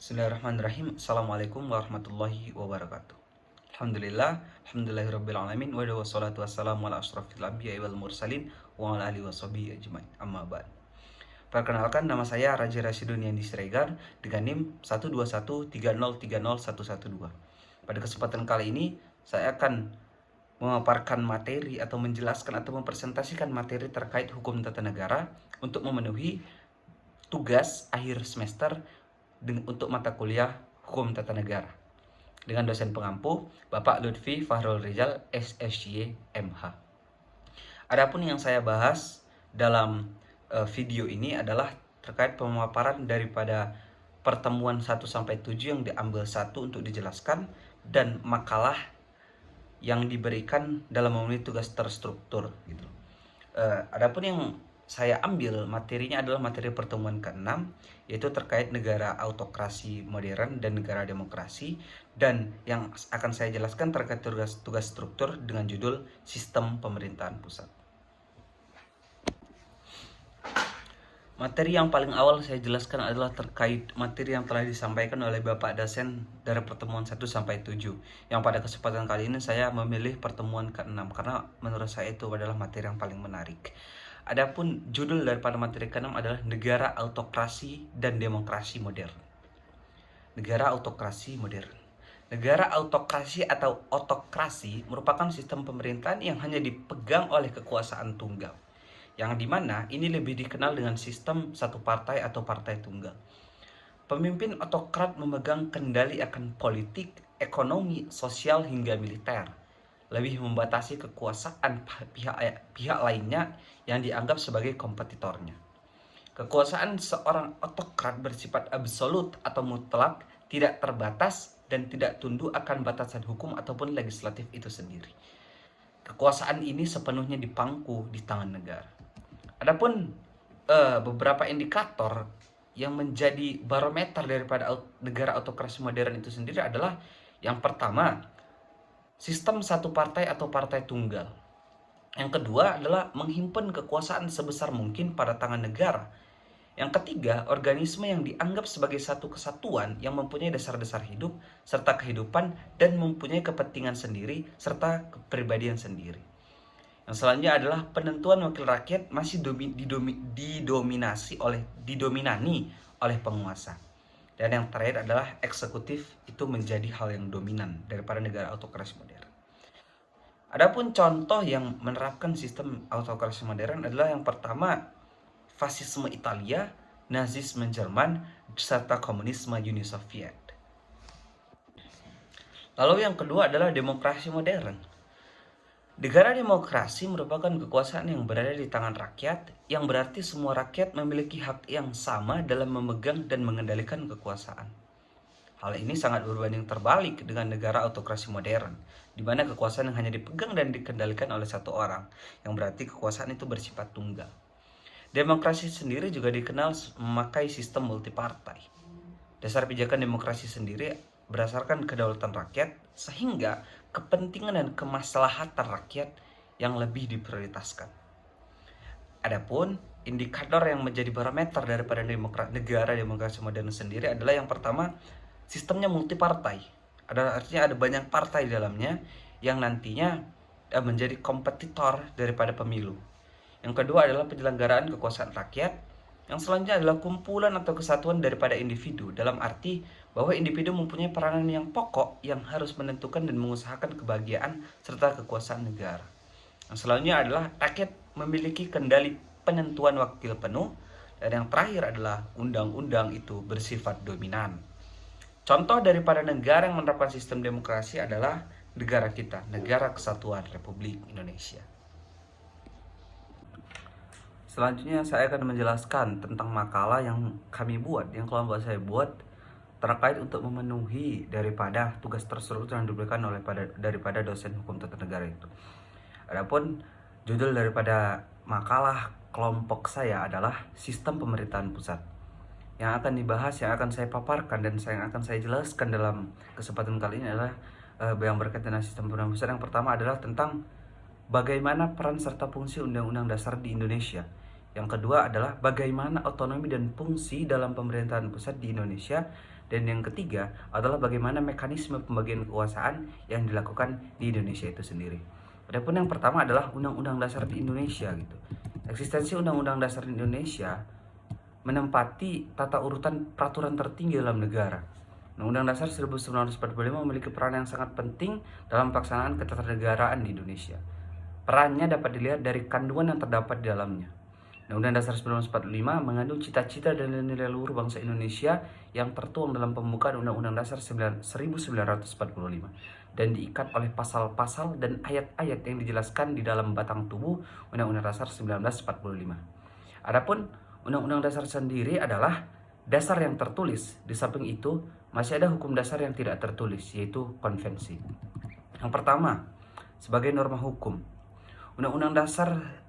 Bismillahirrahmanirrahim. Assalamualaikum warahmatullahi wabarakatuh. Alhamdulillahirrabbilalamin. Wassalatu wassalamu ala ashrafil anbiya'i wal mursalin wa ala alihi washabihi ajmain. Amma ba'd. Perkenalkan, nama saya Raja Rasyidun Yandi Siregar dengan NIM 12130301112. Pada kesempatan kali ini saya akan memaparkan materi atau menjelaskan atau mempresentasikan materi terkait hukum tata negara untuk memenuhi tugas akhir semester untuk mata kuliah Hukum Tata Negara dengan dosen pengampu Bapak Lutfi Fahrul Rizal SSY MH. Adapun yang saya bahas dalam video ini adalah terkait pemaparan daripada pertemuan 1 sampai 7 yang diambil satu untuk dijelaskan dan makalah yang diberikan dalam memenuhi tugas terstruktur gitu. Adapun yang saya ambil materinya adalah materi pertemuan ke-6, yaitu terkait negara autokrasi modern dan negara demokrasi, dan yang akan saya jelaskan terkait tugas struktur dengan judul Sistem Pemerintahan Pusat. Materi yang paling awal saya jelaskan adalah terkait materi yang telah disampaikan oleh Bapak dosen dari pertemuan 1 sampai 7. Yang pada kesempatan kali ini saya memilih pertemuan ke-6 karena menurut saya itu adalah materi yang paling menarik. Adapun judul daripada materi ke-6 adalah Negara Autokrasi dan Demokrasi Modern. Negara autokrasi modern. Negara autokrasi atau otokrasi merupakan sistem pemerintahan yang hanya dipegang oleh kekuasaan tunggal, yang dimana ini lebih dikenal dengan sistem satu partai atau partai tunggal. Pemimpin otokrat memegang kendali akan politik, ekonomi, sosial hingga militer, lebih membatasi kekuasaan pihak lainnya yang dianggap sebagai kompetitornya. Kekuasaan seorang otokrat bersifat absolut atau mutlak, tidak terbatas dan tidak tunduk akan batasan hukum ataupun legislatif itu sendiri. Kekuasaan ini sepenuhnya dipangku di tangan negara. Adapun beberapa indikator yang menjadi barometer daripada negara autokrasi modern itu sendiri adalah yang pertama, sistem satu partai atau partai tunggal. Yang kedua adalah menghimpun kekuasaan sebesar mungkin pada tangan negara. Yang ketiga, organisme yang dianggap sebagai satu kesatuan yang mempunyai dasar-dasar hidup serta kehidupan dan mempunyai kepentingan sendiri serta kepribadian sendiri. Yang selanjutnya adalah penentuan wakil rakyat masih didominani oleh penguasa. Dan yang terakhir adalah eksekutif itu menjadi hal yang dominan daripada negara autokrasi modern. Adapun contoh yang menerapkan sistem autokrasi modern adalah yang pertama, fasisme Italia, Nazisme Jerman, serta komunisme Uni Soviet. Lalu yang kedua adalah demokrasi modern. Negara demokrasi merupakan kekuasaan yang berada di tangan rakyat, yang berarti semua rakyat memiliki hak yang sama dalam memegang dan mengendalikan kekuasaan. Hal ini sangat berbanding terbalik dengan negara autokrasi modern, di mana kekuasaan yang hanya dipegang dan dikendalikan oleh satu orang, yang berarti kekuasaan itu bersifat tunggal. Demokrasi sendiri juga dikenal memakai sistem multipartai. Dasar pijakan demokrasi sendiri berdasarkan kedaulatan rakyat, sehingga kepentingan dan kemaslahatan rakyat yang lebih diprioritaskan. Adapun indikator yang menjadi barometer daripada negara demokrasi modern sendiri adalah yang pertama, sistemnya multipartai. Artinya ada banyak partai di dalamnya yang nantinya menjadi kompetitor daripada pemilu. Yang kedua adalah penyelenggaraan kekuasaan rakyat. Yang selanjutnya adalah kumpulan atau kesatuan daripada individu, dalam arti bahwa individu mempunyai peranan yang pokok yang harus menentukan dan mengusahakan kebahagiaan serta kekuasaan negara. Yang selanjutnya adalah rakyat memiliki kendali penentuan wakil penuh. Dan yang terakhir adalah undang-undang itu bersifat dominan. Contoh daripada negara yang menerapkan sistem demokrasi adalah negara kita, Negara Kesatuan Republik Indonesia. Selanjutnya saya akan menjelaskan tentang makalah yang kami buat, yang kelompok saya buat terkait untuk memenuhi daripada tugas terstruktur yang diberikan daripada dosen hukum tata negara itu. Adapun judul daripada makalah kelompok saya adalah Sistem Pemerintahan Pusat. Yang akan dibahas, yang akan saya paparkan dan yang akan saya jelaskan dalam kesempatan kali ini adalah yang berkaitan dengan sistem pemerintahan pusat. Yang pertama adalah tentang bagaimana peran serta fungsi Undang-Undang Dasar di Indonesia, Yang kedua adalah bagaimana otonomi dan fungsi dalam pemerintahan pusat di Indonesia. Dan yang ketiga adalah bagaimana mekanisme pembagian kekuasaan yang dilakukan di Indonesia itu sendiri. Adapun yang pertama adalah Undang-Undang Dasar di Indonesia gitu. Eksistensi Undang-Undang Dasar di Indonesia menempati tata urutan peraturan tertinggi dalam negara. Undang-Undang Dasar 1945 memiliki peran yang sangat penting dalam pelaksanaan ketatanegaraan di Indonesia. Perannya dapat dilihat dari kandungan yang terdapat di dalamnya. Undang-Undang Dasar 1945 mengandung cita-cita dan nilai luhur bangsa Indonesia yang tertuang dalam pembukaan Undang-Undang Dasar 1945 dan diikat oleh pasal-pasal dan ayat-ayat yang dijelaskan di dalam batang tubuh Undang-Undang Dasar 1945. Adapun Undang-Undang Dasar sendiri adalah dasar yang tertulis. Di samping itu, masih ada hukum dasar yang tidak tertulis, yaitu konvensi. Yang pertama, sebagai norma hukum, Undang-Undang Dasar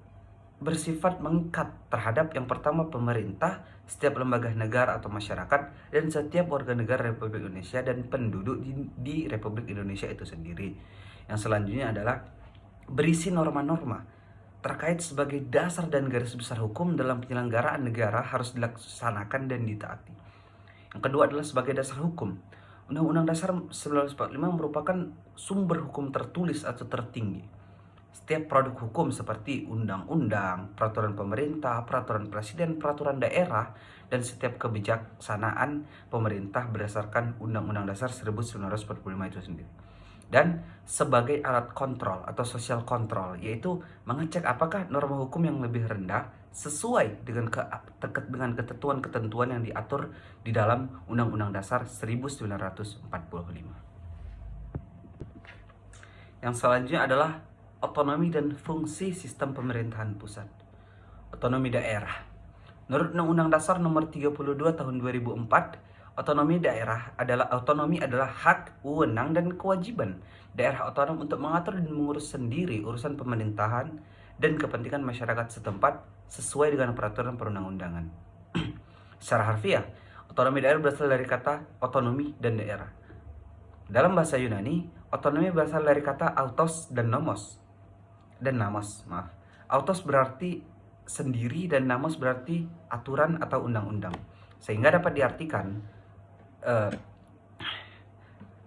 bersifat mengikat terhadap yang pertama pemerintah, setiap lembaga negara atau masyarakat, dan setiap warga negara Republik Indonesia dan penduduk di Republik Indonesia itu sendiri. Yang selanjutnya adalah berisi norma-norma terkait sebagai dasar dan garis besar hukum dalam penyelenggaraan negara harus dilaksanakan dan ditaati. Yang kedua adalah sebagai dasar hukum. Undang-Undang Dasar 1945 merupakan sumber hukum tertulis atau tertinggi. Setiap produk hukum seperti undang-undang, peraturan pemerintah, peraturan presiden, peraturan daerah, dan setiap kebijaksanaan pemerintah berdasarkan Undang-Undang Dasar 1945 itu sendiri. Dan sebagai alat kontrol atau social control, yaitu mengecek apakah norma hukum yang lebih rendah sesuai dengan ketentuan-ketentuan yang diatur di dalam Undang-Undang Dasar 1945. Yang selanjutnya adalah otonomi dan fungsi sistem pemerintahan pusat. Otonomi daerah. Menurut Undang-Undang Dasar Nomor 32 Tahun 2004, otonomi adalah hak, wewenang, dan kewajiban daerah otonom untuk mengatur dan mengurus sendiri urusan pemerintahan dan kepentingan masyarakat setempat sesuai dengan peraturan perundang-undangan. Secara harfiah, otonomi daerah berasal dari kata otonomi dan daerah. Dalam bahasa Yunani, otonomi berasal dari kata autos dan namos. Autos berarti sendiri dan namos berarti aturan atau undang-undang. Sehingga dapat diartikan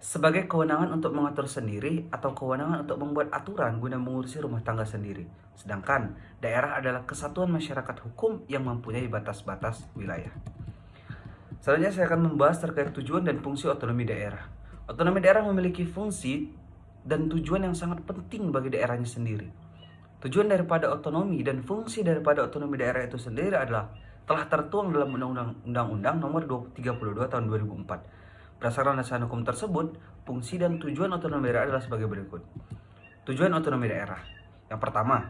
sebagai kewenangan untuk mengatur sendiri atau kewenangan untuk membuat aturan guna mengurusi rumah tangga sendiri. Sedangkan daerah adalah kesatuan masyarakat hukum yang mempunyai batas-batas wilayah. Selanjutnya saya akan membahas terkait tujuan dan fungsi otonomi daerah. Otonomi daerah memiliki fungsi dan tujuan yang sangat penting bagi daerahnya sendiri. Tujuan daripada otonomi dan fungsi daripada otonomi daerah itu sendiri adalah telah tertuang dalam Undang-Undang Nomor 32 Tahun 2004. Berdasarkan landasan hukum tersebut, fungsi dan tujuan otonomi daerah adalah sebagai berikut. Tujuan otonomi daerah. Yang pertama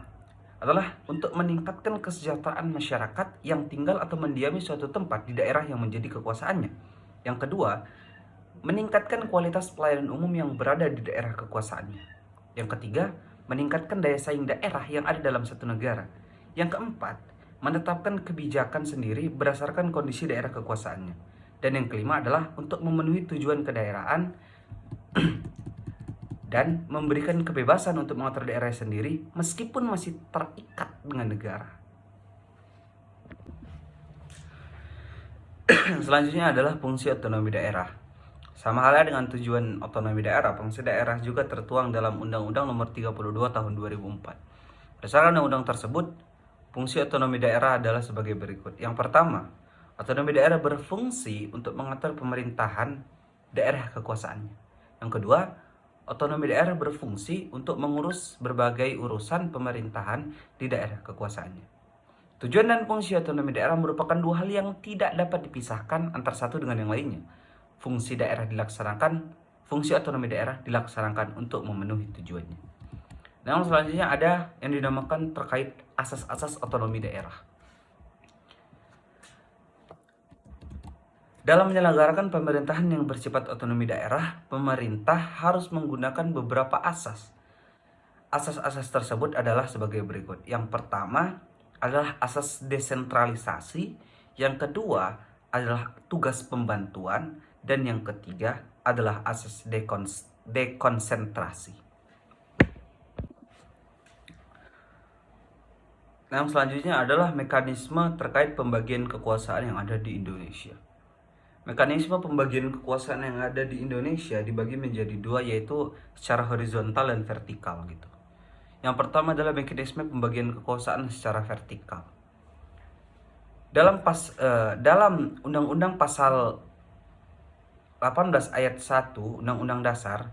adalah untuk meningkatkan kesejahteraan masyarakat yang tinggal atau mendiami suatu tempat di daerah yang menjadi kekuasaannya. Yang kedua, meningkatkan kualitas pelayanan umum yang berada di daerah kekuasaannya. Yang ketiga, meningkatkan daya saing daerah yang ada dalam satu negara. Yang keempat, menetapkan kebijakan sendiri berdasarkan kondisi daerah kekuasaannya. Dan yang kelima adalah untuk memenuhi tujuan kedaerahan dan memberikan kebebasan untuk mengatur daerah sendiri meskipun masih terikat dengan negara. Selanjutnya adalah fungsi otonomi daerah. Sama halnya dengan tujuan otonomi daerah, fungsi daerah juga tertuang dalam Undang-Undang Nomor 32 Tahun 2004. Berdasarkan undang-undang tersebut, fungsi otonomi daerah adalah sebagai berikut. Yang pertama, otonomi daerah berfungsi untuk mengatur pemerintahan daerah kekuasaannya. Yang kedua, otonomi daerah berfungsi untuk mengurus berbagai urusan pemerintahan di daerah kekuasaannya. Tujuan dan fungsi otonomi daerah merupakan dua hal yang tidak dapat dipisahkan antara satu dengan yang lainnya. Fungsi otonomi daerah dilaksanakan untuk memenuhi tujuannya. Nah, selanjutnya ada yang dinamakan terkait asas-asas otonomi daerah. Dalam menyelenggarakan pemerintahan yang bersifat otonomi daerah, pemerintah harus menggunakan beberapa asas. Asas-asas tersebut adalah sebagai berikut. Yang pertama adalah asas desentralisasi, yang kedua adalah tugas pembantuan, dan yang ketiga adalah asas dekonsentrasi. Yang selanjutnya adalah mekanisme terkait pembagian kekuasaan yang ada di Indonesia. Mekanisme pembagian kekuasaan yang ada di Indonesia dibagi menjadi dua, yaitu secara horizontal dan vertikal gitu. Yang pertama adalah mekanisme pembagian kekuasaan secara vertikal. Dalam Undang-Undang Pasal 18 ayat 1 Undang-Undang Dasar,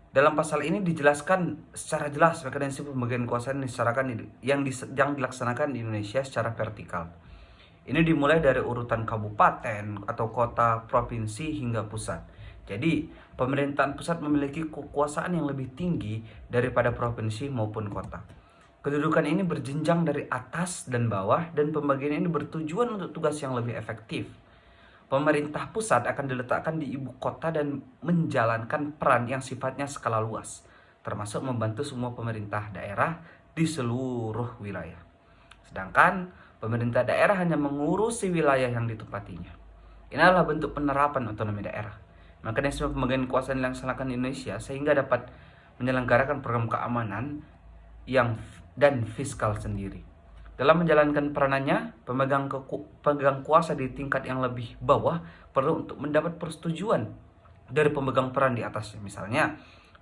dalam pasal ini dijelaskan secara jelas mekanisme pembagian kekuasaan yang dilaksanakan di Indonesia secara vertikal. Ini dimulai dari urutan kabupaten atau kota, provinsi hingga pusat. Jadi, pemerintahan pusat memiliki kekuasaan yang lebih tinggi daripada provinsi maupun kota. Kedudukan ini berjenjang dari atas dan bawah, dan pembagian ini bertujuan untuk tugas yang lebih efektif. Pemerintah pusat akan diletakkan di ibu kota dan menjalankan peran yang sifatnya skala luas, termasuk membantu semua pemerintah daerah di seluruh wilayah. Sedangkan pemerintah daerah hanya mengurusi wilayah yang ditempatinya. Ini adalah bentuk penerapan otonomi daerah. Mekanisme pembagian kekuasaan yang dilaksanakan di Indonesia sehingga dapat menyelenggarakan program keamanan dan fiskal sendiri. Dalam menjalankan peranannya, pemegang kuasa di tingkat yang lebih bawah perlu untuk mendapat persetujuan dari pemegang peran di atasnya. Misalnya,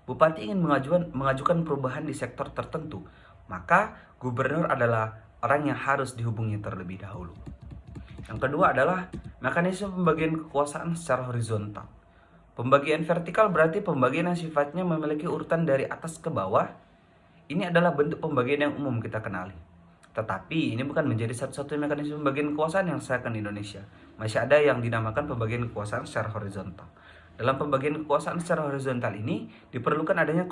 bupati ingin mengajukan perubahan di sektor tertentu, maka gubernur adalah orang yang harus dihubungi terlebih dahulu. Yang kedua adalah mekanisme pembagian kekuasaan secara horizontal. Pembagian vertikal berarti pembagian yang sifatnya memiliki urutan dari atas ke bawah. Ini adalah bentuk pembagian yang umum kita kenali. Tetapi ini bukan menjadi satu-satunya mekanisme pembagian kekuasaan yang disahkan di Indonesia. Masih ada yang dinamakan pembagian kekuasaan secara horizontal. Dalam pembagian kekuasaan secara horizontal ini diperlukan adanya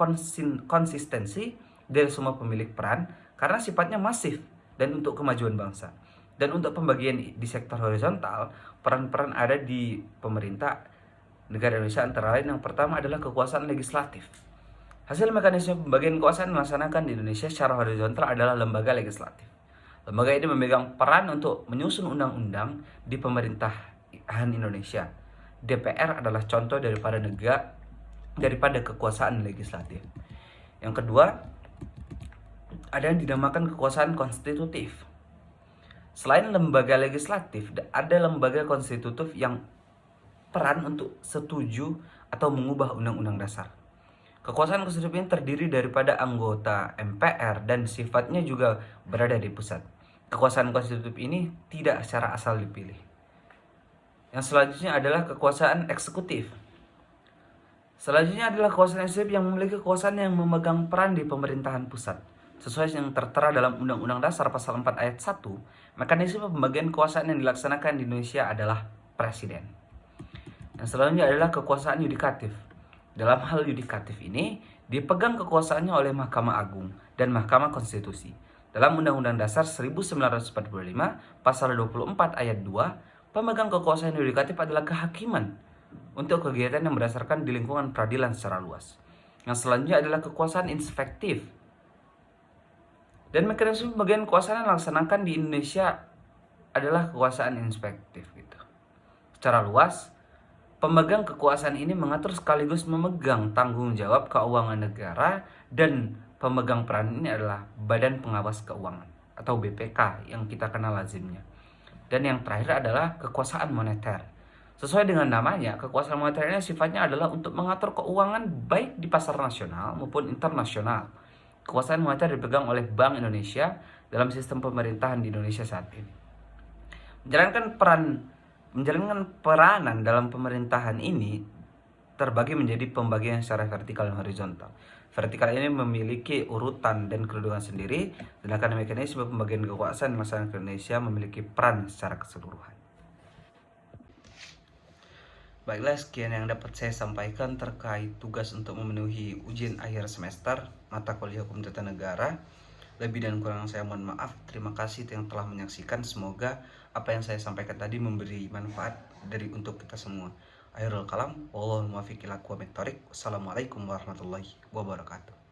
konsistensi dari semua pemilik peran karena sifatnya masif dan untuk kemajuan bangsa. Dan untuk pembagian di sektor horizontal, peran-peran ada di pemerintah negara Indonesia antara lain yang pertama adalah kekuasaan legislatif. Hasil mekanisme pembagian kekuasaan dilaksanakan di Indonesia secara horizontal adalah lembaga legislatif. Lembaga ini memegang peran untuk menyusun undang-undang di pemerintahan Indonesia. DPR adalah contoh daripada kekuasaan legislatif. Yang kedua, ada yang dinamakan kekuasaan konstitutif. Selain lembaga legislatif, ada lembaga konstitutif yang peran untuk setuju atau mengubah undang-undang dasar. Kekuasaan konstitutif ini terdiri daripada anggota MPR dan sifatnya juga berada di pusat. Kekuasaan konstitutif ini tidak secara asal dipilih. Yang selanjutnya adalah kekuasaan eksekutif. Selanjutnya adalah kekuasaan eksekutif yang memiliki kekuasaan yang memegang peran di pemerintahan pusat. Sesuai yang tertera dalam Undang-Undang Dasar Pasal 4 Ayat 1, mekanisme pembagian kekuasaan yang dilaksanakan di Indonesia adalah Presiden. Yang selanjutnya adalah kekuasaan yudikatif. Dalam hal yudikatif ini, dipegang kekuasaannya oleh Mahkamah Agung dan Mahkamah Konstitusi. Dalam Undang-Undang Dasar 1945, Pasal 24 Ayat 2, pemegang kekuasaan yudikatif adalah kehakiman untuk kegiatan yang berdasarkan di lingkungan peradilan secara luas. Yang selanjutnya adalah kekuasaan inspektif. Dan mekanisme pembagian kekuasaan yang dilaksanakan di Indonesia adalah kekuasaan inspektif gitu. Secara luas, pemegang kekuasaan ini mengatur sekaligus memegang tanggung jawab keuangan negara, dan pemegang peran ini adalah Badan Pengawas Keuangan atau BPK yang kita kenal lazimnya. Dan yang terakhir adalah kekuasaan moneter. Sesuai dengan namanya, kekuasaan moneter ini sifatnya adalah untuk mengatur keuangan baik di pasar nasional maupun internasional. Kekuasaan moneter dipegang oleh Bank Indonesia dalam sistem pemerintahan di Indonesia saat ini. Menjalankan peranan dalam pemerintahan ini terbagi menjadi pembagian secara vertikal dan horizontal. Vertikal ini memiliki urutan dan kedudukan sendiri, sedangkan mekanisme pembagian kekuasaan masyarakat Indonesia memiliki peran secara keseluruhan. Baiklah, sekian yang dapat saya sampaikan terkait tugas untuk memenuhi ujian akhir semester mata kuliah Hukum Tata Negara. Lebih dan kurang saya mohon maaf. Terima kasih yang telah menyaksikan. Semoga apa yang saya sampaikan tadi memberi manfaat untuk kita semua. Akhirul kalam, wallahul muwaffiq ila aqwamit thoriq. Wassalamualaikum warahmatullahi wabarakatuh.